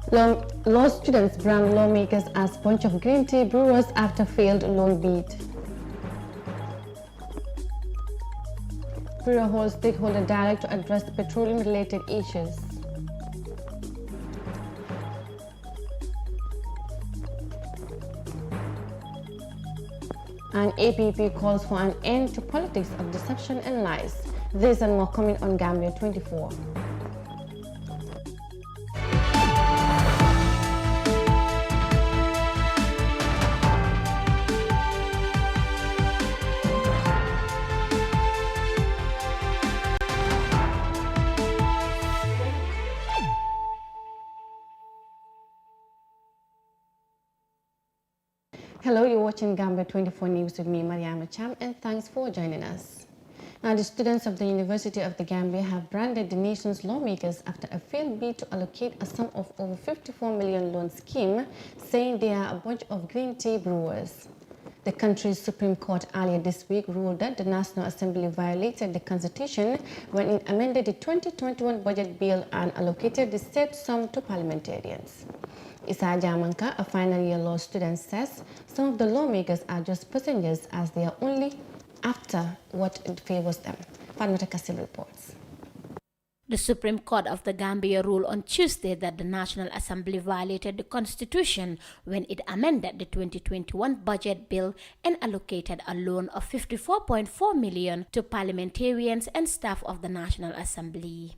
Law students brand lawmakers as bunch of green tea brewers after failed loan bid. Bureau holds stakeholder dialogue to address petroleum-related issues. And APP calls for an end to politics of deception and lies. This and more coming on Gambia 24. Hello, you're watching Gambia 24 News with me, Mariama Cham, and thanks for joining us. Now, the students of the University of the Gambia have branded the nation's lawmakers after a failed bid to allocate a sum of over 54 million loan scheme, saying they are a bunch of green tea brewers. The country's Supreme Court earlier this week ruled that the National Assembly violated the Constitution when it amended the 2021 budget bill and allocated the said sum to parliamentarians. Isa Jamanka, a final year law student, says some of the lawmakers are just passengers as they are only after what favors them. Panmata Kasil reports. The Supreme Court of the Gambia ruled on Tuesday that the National Assembly violated the Constitution when it amended the 2021 budget bill and allocated a loan of 54.4 million to parliamentarians and staff of the National Assembly.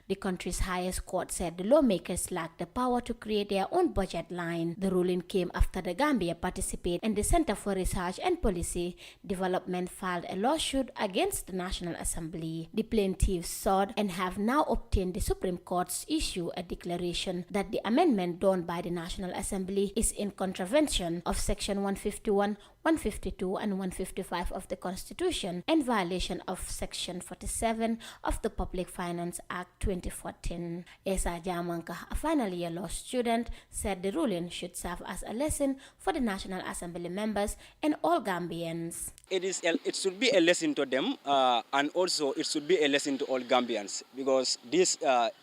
The country's highest court said the lawmakers lacked the power to create their own budget line. The ruling came after the Gambia participated in the Center for Research and Policy Development filed a lawsuit against the National Assembly. The plaintiffs sought and have now obtained the Supreme Court's issue a declaration that the amendment done by the National Assembly is in contravention of Section 151, 152 and 155 of the Constitution and violation of Section 47 of the Public Finance Act 2014. Esa Jamanka, a final year law student, said the ruling should serve as a lesson for the National Assembly members and all Gambians. It should be a lesson to them and also it should be a lesson to all Gambians because this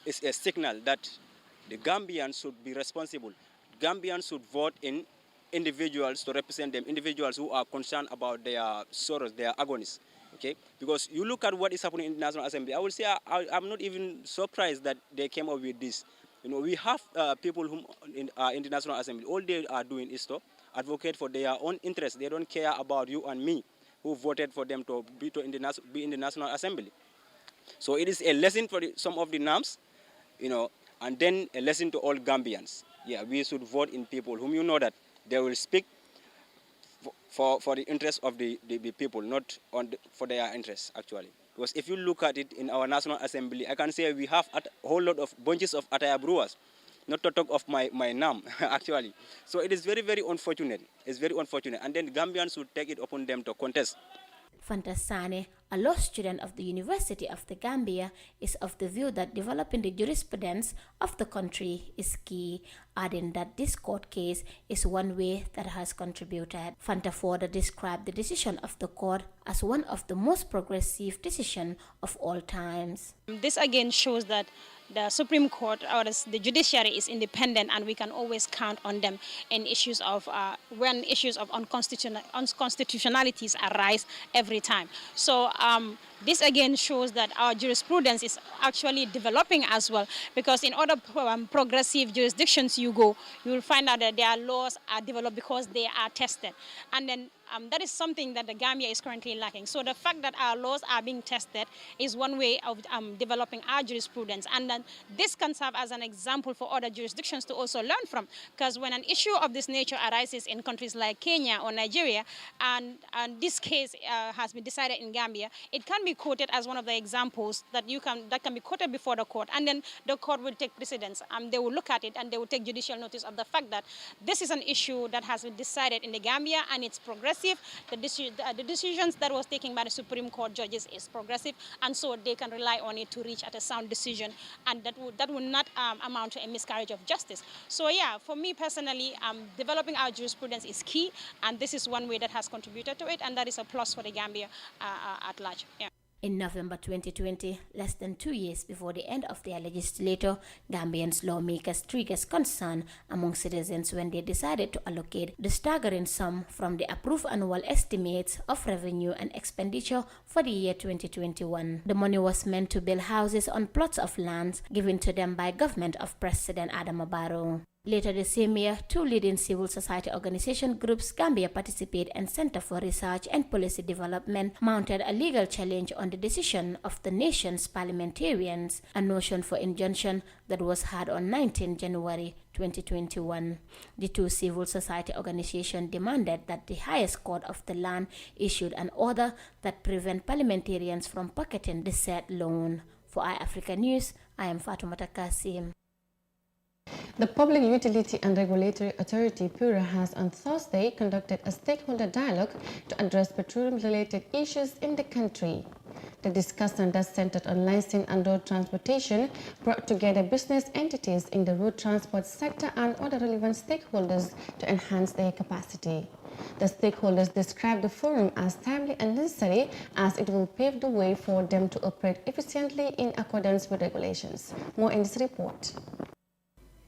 is a signal that the Gambians should be responsible. Gambians should vote in individuals to represent them, individuals who are concerned about their sorrows, their agonies. Okay, because you look at what is happening in the National Assembly. I will say I'm not even surprised that they came up with this. You know, we have people who in the National Assembly. All they are doing is to advocate for their own interests. They don't care about you and me, who voted for them to be in the National Assembly. So it is a lesson for some of the NAMs, you know, and then a lesson to all Gambians. Yeah, we should vote in people whom you know that they will speak for the interests of the people, not for their interests, actually. Because if you look at it in our National Assembly, I can say we have a whole lot of bunches of attire brewers, not to talk of my NAM, actually. So it is very, very unfortunate. It's very unfortunate. And then Gambians should take it upon them to contest. Fantasane, a law student of the University of the Gambia, is of the view that developing the jurisprudence of the country is key, adding that this court case is one way that has contributed. Fanta described the decision of the court as one of the most progressive decisions of all times. This again shows that the Supreme Court or the judiciary is independent and we can always count on them in issues of when issues of unconstitutionalities arise every time. So this again shows that our jurisprudence is actually developing as well, because in other progressive jurisdictions you will find out that their laws are developed because they are tested, and then that is something that the Gambia is currently lacking. So the fact that our laws are being tested is one way of developing our jurisprudence, and then this can serve as an example for other jurisdictions to also learn from, because when an issue of this nature arises in countries like Kenya or Nigeria, and this case has been decided in Gambia, it can be quoted as one of the examples that can be quoted before the court, and then the court will take precedence. They will look at it and they will take judicial notice of the fact that this is an issue that has been decided in the Gambia and it's progressive. The decisions that was taken by the Supreme Court judges is progressive, and so they can rely on it to reach at a sound decision, and that would not amount to a miscarriage of justice. So yeah, for me personally, developing our jurisprudence is key, and this is one way that has contributed to it, and that is a plus for the Gambia at large. Yeah. In November 2020, less than 2 years before the end of their legislature, Gambians lawmakers triggered concern among citizens when they decided to allocate the staggering sum from the approved annual estimates of revenue and expenditure for the year 2021. The money was meant to build houses on plots of land given to them by government of President Adama Barrow. Later the same year, two leading civil society organization groups, Gambia Participate and Center for Research and Policy Development, mounted a legal challenge on the decision of the nation's parliamentarians, a motion for injunction that was heard on 19 January 2021. The two civil society organizations demanded that the highest court of the land issued an order that prevent parliamentarians from pocketing the said loan. For iAfrica News, I am Fatoumata Kasim. The Public Utility and Regulatory Authority, PURA, has on Thursday conducted a stakeholder dialogue to address petroleum-related issues in the country. The discussion that centered on licensing and road transportation brought together business entities in the road transport sector and other relevant stakeholders to enhance their capacity. The stakeholders described the forum as timely and necessary as it will pave the way for them to operate efficiently in accordance with regulations. More in this report.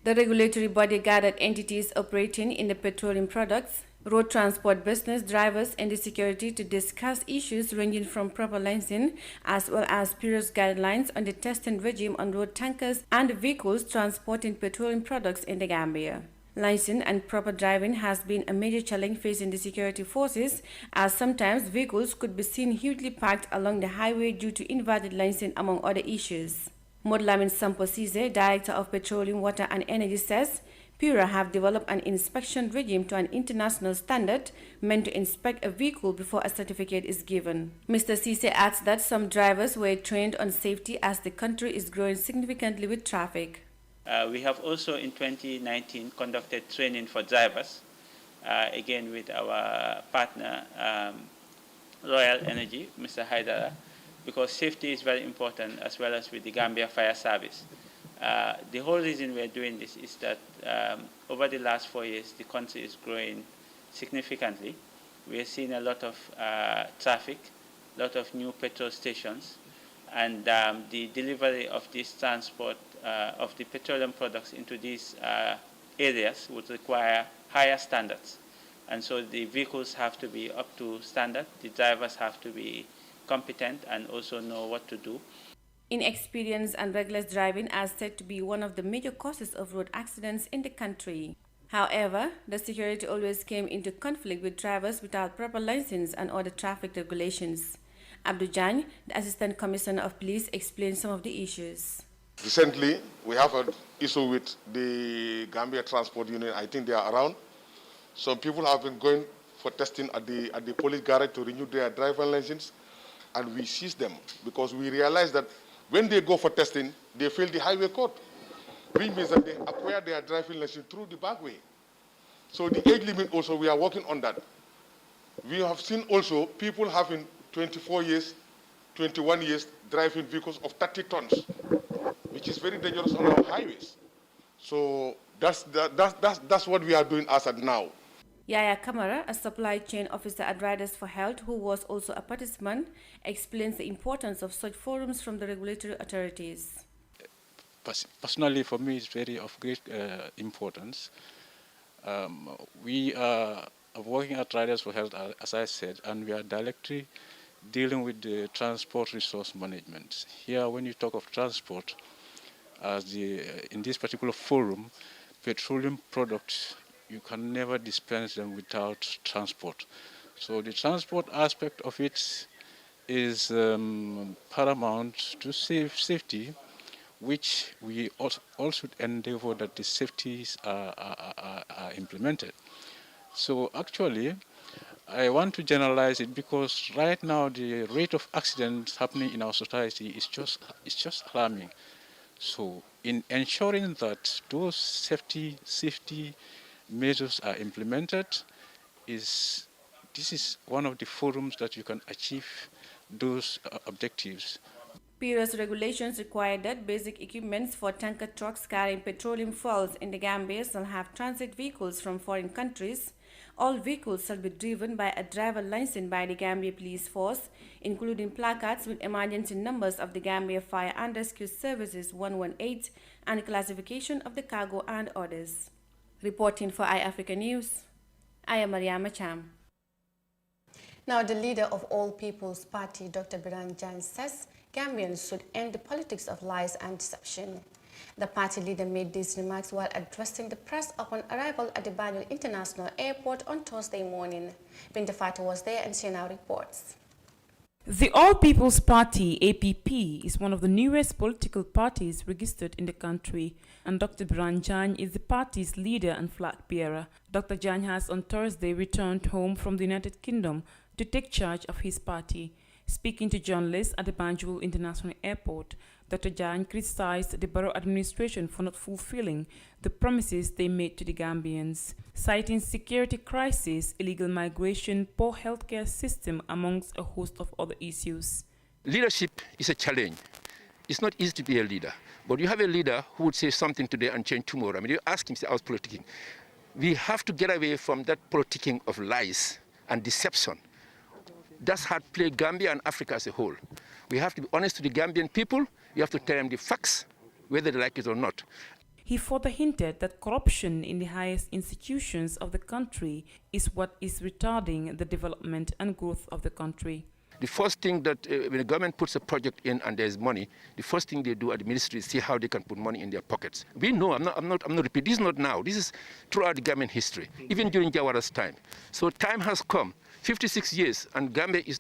The regulatory body gathered entities operating in the petroleum products, road transport business, drivers, and the security to discuss issues ranging from proper licensing as well as PURA's guidelines on the testing regime on road tankers and vehicles transporting petroleum products in the Gambia. Licensing and proper driving has been a major challenge facing the security forces, as sometimes vehicles could be seen hugely packed along the highway due to invalid licensing, among other issues. Modlamin Samposize, Director of Petroleum, Water and Energy, says PURA have developed an inspection regime to an international standard meant to inspect a vehicle before a certificate is given. Mr. Cisse adds that some drivers were trained on safety as the country is growing significantly with traffic. We have also in 2019 conducted training for drivers, again with our partner Royal Energy, Mr. Haidara, because safety is very important, as well as with the Gambia Fire Service. The whole reason we're doing this is that over the last 4 years, the country is growing significantly. We are seeing a lot of traffic, a lot of new petrol stations, and the delivery of this transport of the petroleum products into these areas would require higher standards. And so the vehicles have to be up to standard, the drivers have to be competent and also know what to do. Inexperience and reckless driving are said to be one of the major causes of road accidents in the country. However, the security always came into conflict with drivers without proper license and other traffic regulations. Abdou Jan, the Assistant Commissioner of Police, explained some of the issues. Recently, we have an issue with the Gambia Transport Union. I think they are around. Some people have been going for testing at the police garage to renew their driver license, and we seize them because we realize that when they go for testing, they fail the highway code, which means that they acquire their driving license through the back way. So the age limit also, we are working on that. We have seen also people having 24 years, 21 years driving vehicles of 30 tons, which is very dangerous on our highways. So that's what we are doing as of now. Yaya Kamara, a supply chain officer at Riders for Health, who was also a participant, explains the importance of such forums from the regulatory authorities. Personally, for me, it's very of great importance. We are working at Riders for Health, as I said, and we are directly dealing with the transport resource management. Here, when you talk of transport, in this particular forum, petroleum products, you can never dispense them without transport. So the transport aspect of it is paramount to safety, which we also should endeavor that the safeties are implemented. So actually, I want to generalize it because right now the rate of accidents happening in our society is just alarming. So in ensuring that those safety measures are implemented, this is one of the forums that you can achieve those objectives. Previous regulations require that basic equipments for tanker trucks carrying petroleum fuels in the Gambia shall have transit vehicles from foreign countries. All vehicles shall be driven by a driver licensed by the Gambia Police Force, including placards with emergency numbers of the Gambia Fire and Rescue Services 118 and classification of the cargo and others. Reporting for iAfrica News, I am Mariama Cham. Now, the leader of All People's Party, Dr. Biran Jan, says Gambians should end the politics of lies and deception. The party leader made these remarks while addressing the press upon arrival at the Banjul International Airport on Thursday morning. Binta Fatu was there and she now reports. The All People's Party, APP, is one of the newest political parties registered in the country, and Dr. Biran Jan is the party's leader and flag bearer. Dr. Jan has on Thursday returned home from the United Kingdom to take charge of his party. Speaking to journalists at the Banjul International Airport, Dr. Jan criticized the borough administration for not fulfilling the promises they made to the Gambians, citing security crisis, illegal migration, poor healthcare system, amongst a host of other issues. Leadership is a challenge. It's not easy to be a leader, but you have a leader who would say something today and change tomorrow. I mean, you ask him, say, I was politicking. We have to get away from that politicking of lies and deception. That's how to play Gambia and Africa as a whole. We have to be honest to the Gambian people. You have to tell them the facts, whether they like it or not. He further hinted that corruption in the highest institutions of the country is what is retarding the development and growth of the country. The first thing that when the government puts a project in and there's money, the first thing they do at the ministry is see how they can put money in their pockets. We know, I'm not repeating, this is not now, this is throughout the Gambian history, even during Jawara's time. So time has come, 56 years, and Gambia is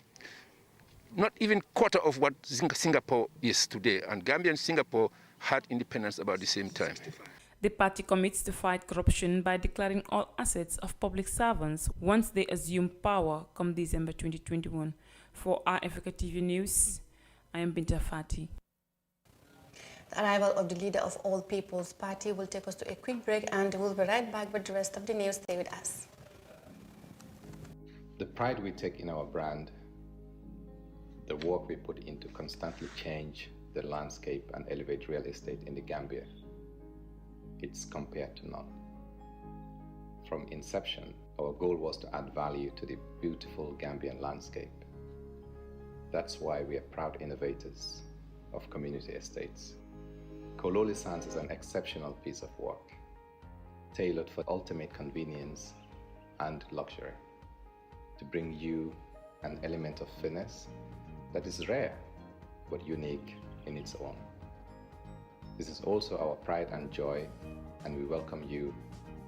not even quarter of what Singapore is today, and Gambia and Singapore had independence about the same time. The party commits to fight corruption by declaring all assets of public servants once they assume power come December 2021. For iAfrica TV News, I am Binta Fati. The arrival of the leader of All People's Party will take us to a quick break, and we'll be right back with the rest of the news. Stay with us. The pride we take in our brand, the work we put into constantly change the landscape and elevate real estate in the Gambia, it's compared to none. From inception, our goal was to add value to the beautiful Gambian landscape. That's why we are proud innovators of community estates. Kololi Sands is an exceptional piece of work, tailored for ultimate convenience and luxury, to bring you an element of finesse that is rare but unique in its own. This is also our pride and joy, and we welcome you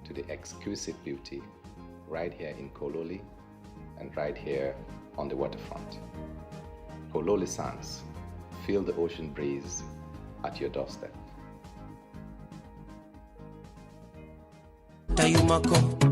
to the exquisite beauty right here in Kololi and right here on the waterfront. Kololi Sands, feel the ocean breeze at your doorstep.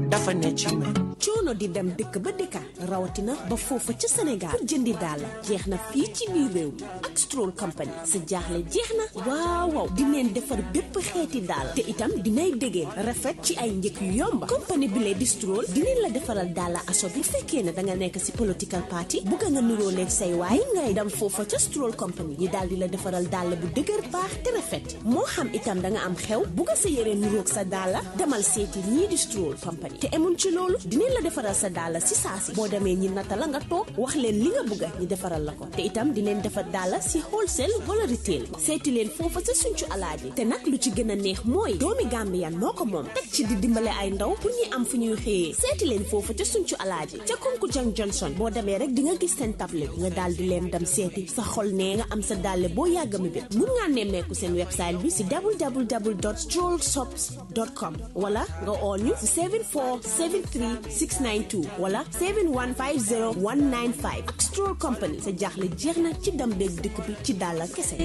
dafa ne ci man coono di dem dëkk ba dëkka rawatina ba foofa ca Sénégal pour jëndi daal jeex na fii ci biir réew mi ak Stroll Company sa jaaxle jeex na waaw waaw di leen defar bépp xeeti daal te itam dinay dégeen rafet ci ay njëkk yu yomba compagnie bi lee di Stroll dinañ la defaral daala aso bi fekkee ne da nga nekk si political party bugg nga nuroo leeg say waay ngay dem foofa ca Stroll Company ñi daal di la defaral daal bu dëgër baax te rafet moo xam itam da nga am xew bugg sa yére nuroog sa daala demal seeti ñii di Stroll Company te emun ci loolu dinañ la defaral sa daala si saasi boo demee ñi nata la nga toog wax leen li nga bëgga ñi defaral la ko te itam dinañ defar daala si wholesale wala retail seeti leen foofa sa suncu alaaji te nag lu ci gën a neex mooy doomi Gambian moo ko moom teg ci di dimbale ay ndaw pour ñi am fu ñuy xëyee seeti leen foofa ca suncu alaaji ca Kunku Jang Johnson boo demee rek di nga gis seen table nga daal di leen dem seeti sa xol nee nga am sa daale boo yàggami bét mun ngaa nemmeeku seen website bi si www.strollshops.com wala nga oo ñu si 7473692 wala 7150195 ak Stroll Company sa jaaxle jeex na ci dem beeg dëkk bi ci daala kese.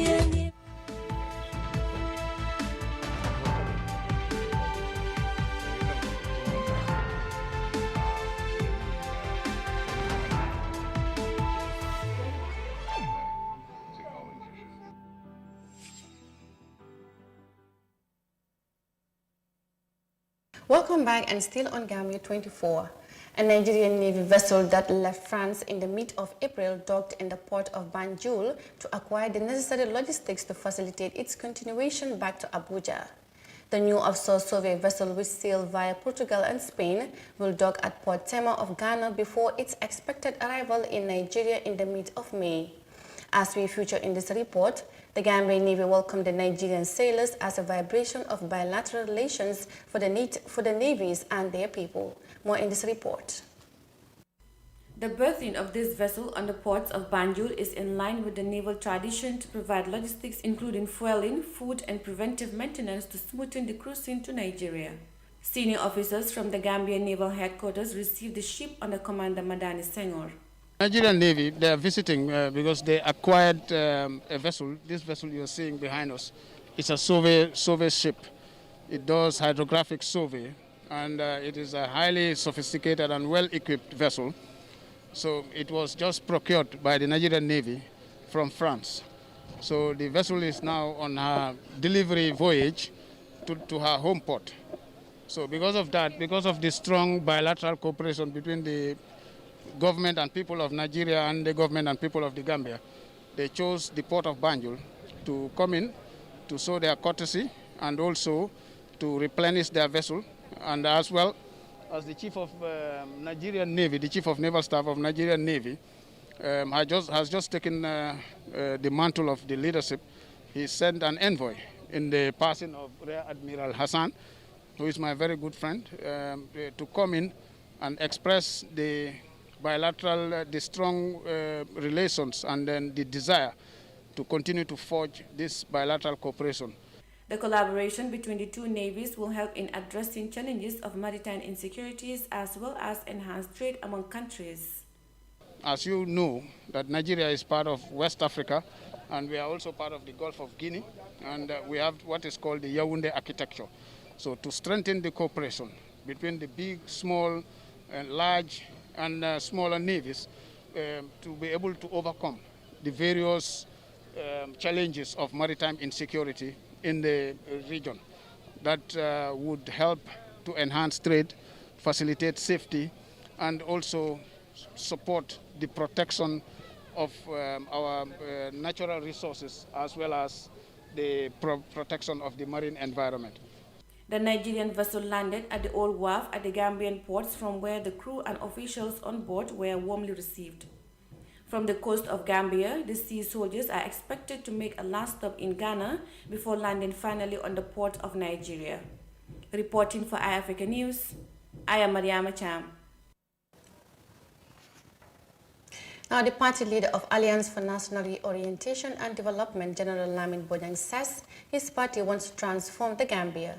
Welcome back, and still on Gambia 24. A Nigerian Navy vessel that left France in the mid of April docked in the port of Banjul to acquire the necessary logistics to facilitate its continuation back to Abuja. The new offshore survey vessel, which sailed via Portugal and Spain, will dock at Port Tema of Ghana before its expected arrival in Nigeria in the mid of May. As we feature in this report, the Gambian Navy welcomed the Nigerian sailors as a vibration of bilateral relations for the navies and their people. More in this report. The berthing of this vessel on the ports of Banjul is in line with the naval tradition to provide logistics including fueling, food and preventive maintenance to smoothen the cruising to Nigeria. Senior officers from the Gambian Naval Headquarters received the ship under Commander Madani Senghor. Nigerian Navy, they are visiting because they acquired a vessel. This vessel you are seeing behind us, it's a survey ship. It does hydrographic survey, and it is a highly sophisticated and well-equipped vessel. So it was just procured by the Nigerian Navy from France. So the vessel is now on her delivery voyage to her home port. So because of that, because of the strong bilateral cooperation between the government and people of Nigeria and the government and people of the Gambia, they chose the port of Banjul to come in to show their courtesy and also to replenish their vessel, and as well as the Chief of Nigerian Navy, the Chief of Naval Staff of Nigerian Navy, has just taken the mantle of the leadership. He sent an envoy in the person of Rear Admiral Hassan, who is my very good friend, to come in and express the bilateral, the strong relations and then the desire to continue to forge this bilateral cooperation. The collaboration between the two navies will help in addressing challenges of maritime insecurities as well as enhance trade among countries. As you know, that Nigeria is part of West Africa, and we are also part of the Gulf of Guinea, and we have what is called the Yaoundé architecture. So to strengthen the cooperation between the big, small, and large and smaller navies to be able to overcome the various challenges of maritime insecurity in the region, that would help to enhance trade, facilitate safety, and also support the protection of our natural resources as well as the protection of the marine environment. The Nigerian vessel landed at the Old Wharf at the Gambian ports, from where the crew and officials on board were warmly received. From the coast of Gambia, the sea soldiers are expected to make a last stop in Ghana before landing finally on the port of Nigeria. Reporting for iAfrica News, I am Mariama Cham. Now, the party leader of Alliance for National Reorientation and Development, General Lamin Bojang, says his party wants to transform the Gambia.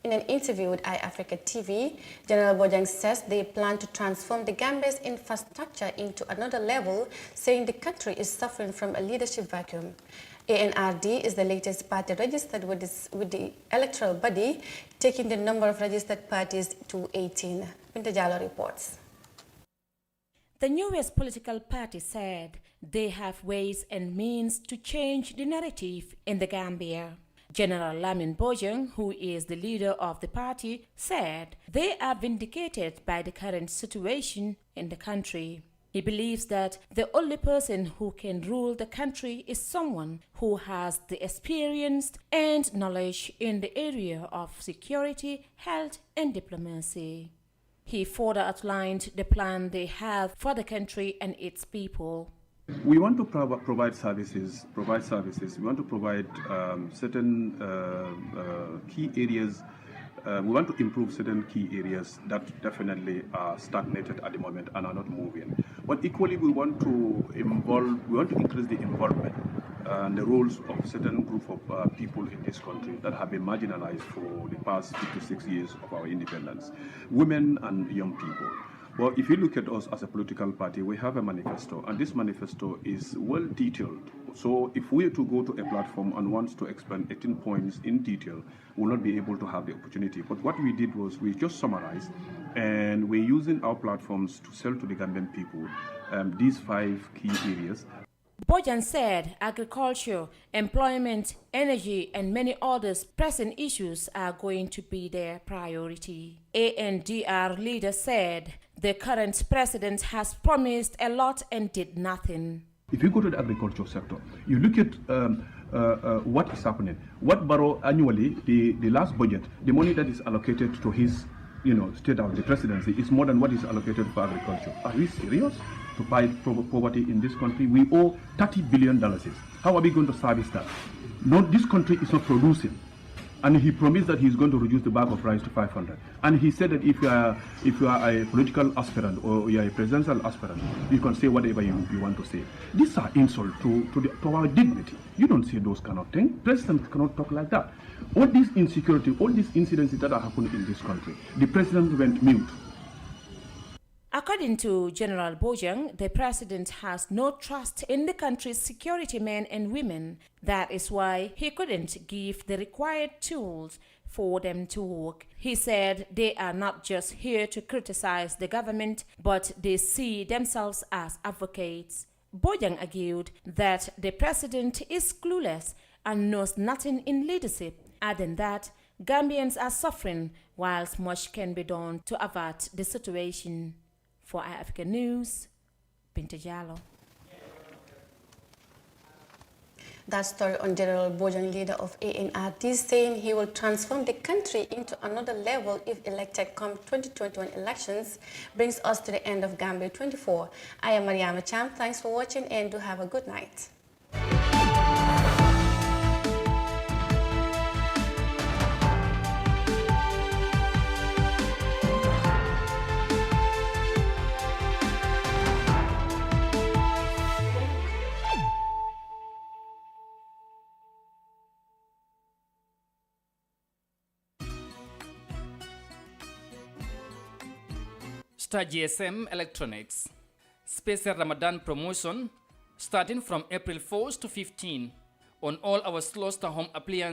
In an interview with iAfrica TV, General Bojang says they plan to transform the Gambia's infrastructure into another level, saying the country is suffering from a leadership vacuum. ANRD is the latest party registered with the electoral body, taking the number of registered parties to 18. Pinta Jallo reports. The newest political party said they have ways and means to change the narrative in the Gambia. General Lamin Bojang, who is the leader of the party, said they are vindicated by the current situation in the country. He believes that the only person who can rule the country is someone who has the experience and knowledge in the area of security, health, and diplomacy. He further outlined the plan they have for the country and its people. We want to provide services. We want to provide certain key areas. We want to improve certain key areas that definitely are stagnated at the moment and are not moving. But equally, we want to increase the involvement and the roles of certain group of people in this country that have been marginalized for the past 56 years of our independence, women and young people. Well, if you look at us as a political party, we have a manifesto, and this manifesto is well detailed. So if we were to go to a platform and want to explain 18 points in detail, we will not be able to have the opportunity. But what we did was we just summarized, and we're using our platforms to sell to the Gambian people these 5 key areas. Bojang said agriculture, employment, energy, and many others pressing issues are going to be their priority. ANDR leader said the current president has promised a lot and did nothing. If you go to the agriculture sector, you look at what is happening. What Barrow annually, the last budget, the money that is allocated to his state of the presidency is more than what is allocated for agriculture. Are we serious to fight poverty in this country? We owe $30 billion. How are we going to service that? No, this country is not producing. And he promised that he's going to reduce the bag of rice to 500. And he said that if you are a political aspirant or you are a presidential aspirant, you can say whatever you want to say. These are insults to our dignity. You don't say those kind of things. Presidents cannot talk like that. All this insecurity, all these incidents that are happening in this country, the president went mute. According to General Bojang, the president has no trust in the country's security men and women. That is why he couldn't give the required tools for them to work. He said they are not just here to criticize the government, but they see themselves as advocates. Bojang argued that the president is clueless and knows nothing in leadership, adding that Gambians are suffering whilst much can be done to avert the situation. For Africa News, Binta Jallo. That story on General Bojang, leader of ANRT, saying he will transform the country into another level if elected come 2021 elections, brings us to the end of Gambia 24. I am Mariama Cham. Thanks for watching and do have a good night. Star GSM Electronics. Special Ramadan promotion starting from April 4th to 15 on all our Slow Star home appliances.